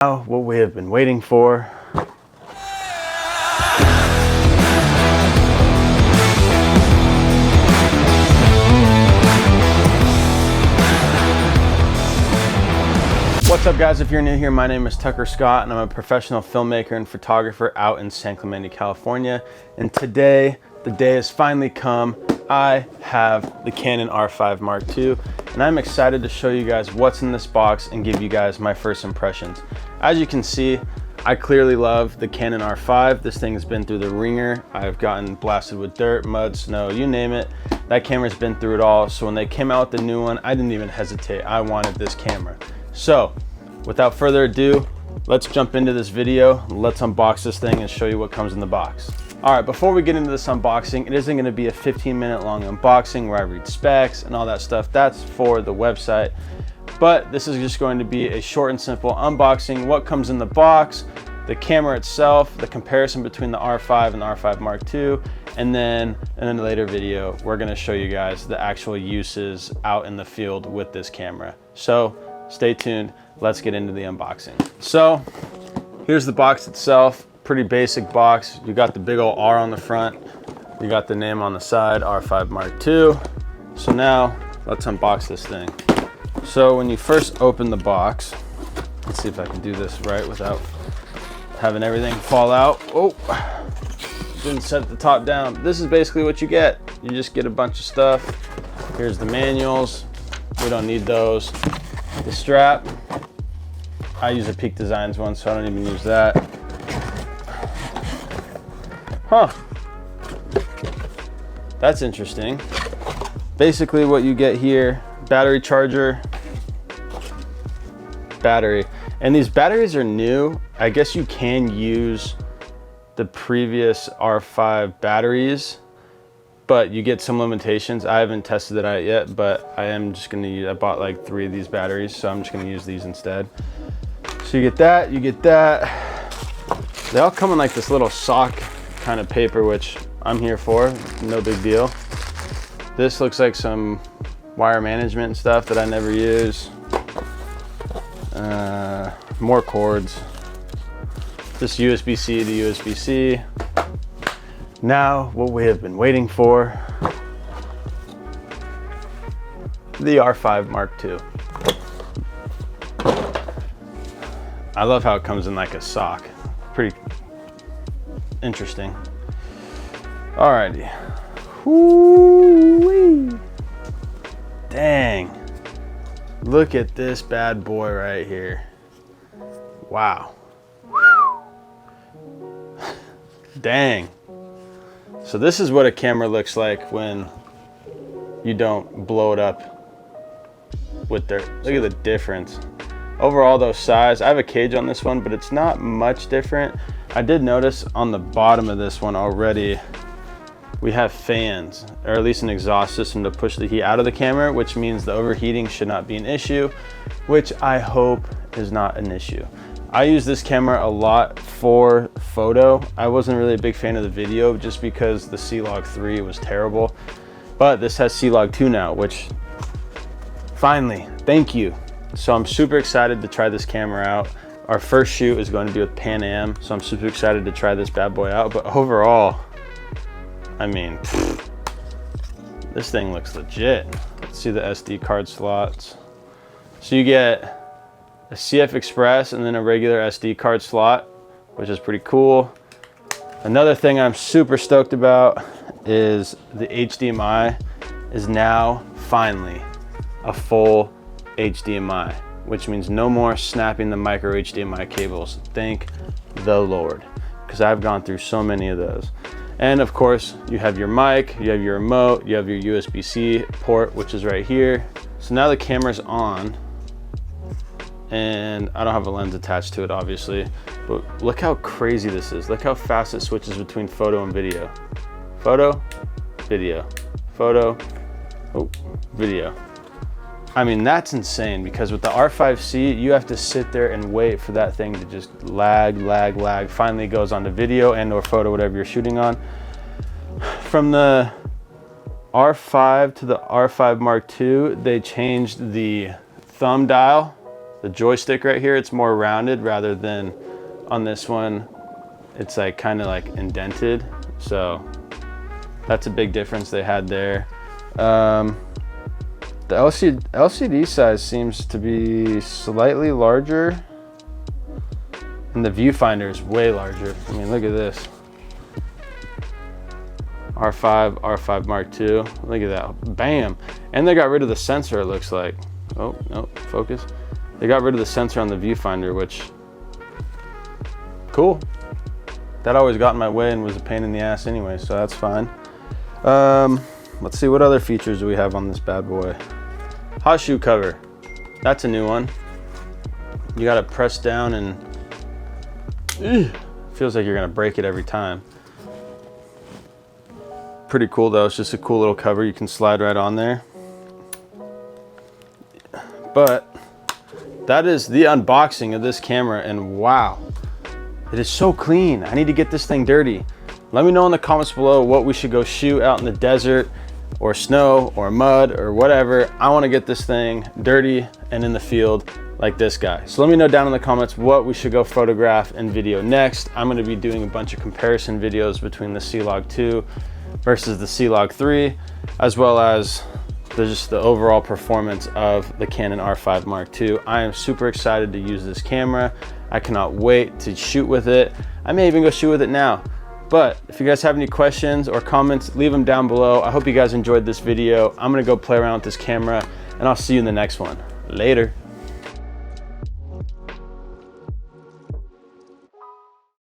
Now, what we have been waiting for. What's up guys, if you're new here, my name is Tucker Scott and I'm a professional filmmaker and photographer out in San Clemente, California. And today, the day has finally come. I have the Canon R5 Mark II and I'm excited to show you guys what's in this box and give you guys my first impressions. As you can see, I clearly love the Canon R5. This thing has been through the ringer. I've gotten blasted with dirt, mud, snow, you name it. That camera's been through it all. So when they came out with the new one, I didn't even hesitate. I wanted this camera. So without further ado, let's jump into this video. Let's unbox this thing and show you what comes in the box. All right, before we get into this unboxing, it isn't gonna be a 15-minute long unboxing where I read specs and all that stuff. That's for the website. But this is just going to be a short and simple unboxing, what comes in the box, the camera itself, the comparison between the R5 and the R5 Mark II, and then in a later video, we're gonna show you guys the actual uses out in the field with this camera. So stay tuned, let's get into the unboxing. So here's the box itself, pretty basic box. You got the big old R on the front, you got the name on the side, R5 Mark II. So now let's unbox this thing. So when you first open the box, let's see if I can do this right without having everything fall out. Oh, didn't set the top down. This is basically what you get. You just get a bunch of stuff. Here's the manuals. We don't need those. The strap, I use a Peak Designs one, so I don't even use that. Huh, that's interesting. Basically what you get here, battery charger, battery. And these batteries are new. I guess you can use the previous R5 batteries, but you get some limitations. I haven't tested it out yet, but I am just gonna use, I bought like 3 of these batteries, so I'm just gonna use these instead. So you get that, you get that. They all come in like this little sock kind of paper, which I'm here for, no big deal. This looks like some wire management stuff that I never use. More cords. Just USB-C to USB-C. Now, what we have been waiting for, the R5 Mark II. I love how it comes in like a sock. Pretty interesting. Alrighty. Whoo-wee. Dang. Look at this bad boy right here. Wow. Dang. So this is what a camera looks like when you don't blow it up with dirt. Look at the difference. Overall though, size, I have a cage on this one, but it's not much different. I did notice on the bottom of this one already, we have fans, or at least an exhaust system to push the heat out of the camera, which means the overheating should not be an issue, which I hope is not an issue. I use this camera a lot for photo. I wasn't really a big fan of the video just because the C-Log 3 was terrible, but this has C-Log 2 now, which finally, thank you. So I'm super excited to try this camera out. Our first shoot is going to be with Pan Am, so I'm super excited to try this bad boy out, but overall, I mean, this thing looks legit. Let's see the SD card slots. So you get a CF Express and then a regular SD card slot, which is pretty cool. Another thing I'm super stoked about is the HDMI is now finally a full HDMI, which means no more snapping the micro HDMI cables. Thank the Lord, because I've gone through so many of those. And of course, you have your mic, you have your remote, you have your USB-C port, which is right here. So now the camera's on, and I don't have a lens attached to it, obviously, but look how crazy this is. Look how fast it switches between photo and video. Photo, video, photo, oh, video. I mean, that's insane, because with the R5C, you have to sit there and wait for that thing to just lag. Finally it goes on to video and or photo, whatever you're shooting on. From the R5 to the R5 Mark II, they changed the thumb dial the joystick right here, it's more rounded rather than on this one. It's like kind of like indented. So that's a big difference they had there. The LCD size seems to be slightly larger, and the viewfinder is way larger. I mean, look at this. R5 Mark II. Look at that. Bam. And they got rid of the sensor, it looks like. Oh, no, focus. They got rid of the sensor on the viewfinder, which, cool. That always got in my way and was a pain in the ass anyway, so that's fine. Let's see, what other features do we have on this bad boy? Hot shoe cover. That's a new one. You gotta press down and feels like you're gonna break it every time. Pretty cool though, it's just a cool little cover. You can slide right on there. But that is the unboxing of this camera, and wow, it is so clean. I need to get this thing dirty. Let me know in the comments below what we should go shoot out in the desert or snow or mud or whatever. I wanna get this thing dirty and in the field like this guy. So let me know down in the comments what we should go photograph and video next. I'm gonna be doing a bunch of comparison videos between the C-Log 2 versus the C-Log 3, as well as just the overall performance of the Canon R5 Mark II. I am super excited to use this camera. I cannot wait to shoot with it. I may even go shoot with it now. But if you guys have any questions or comments, leave them down below. I hope you guys enjoyed this video. I'm gonna go play around with this camera, and I'll see you in the next one. Later.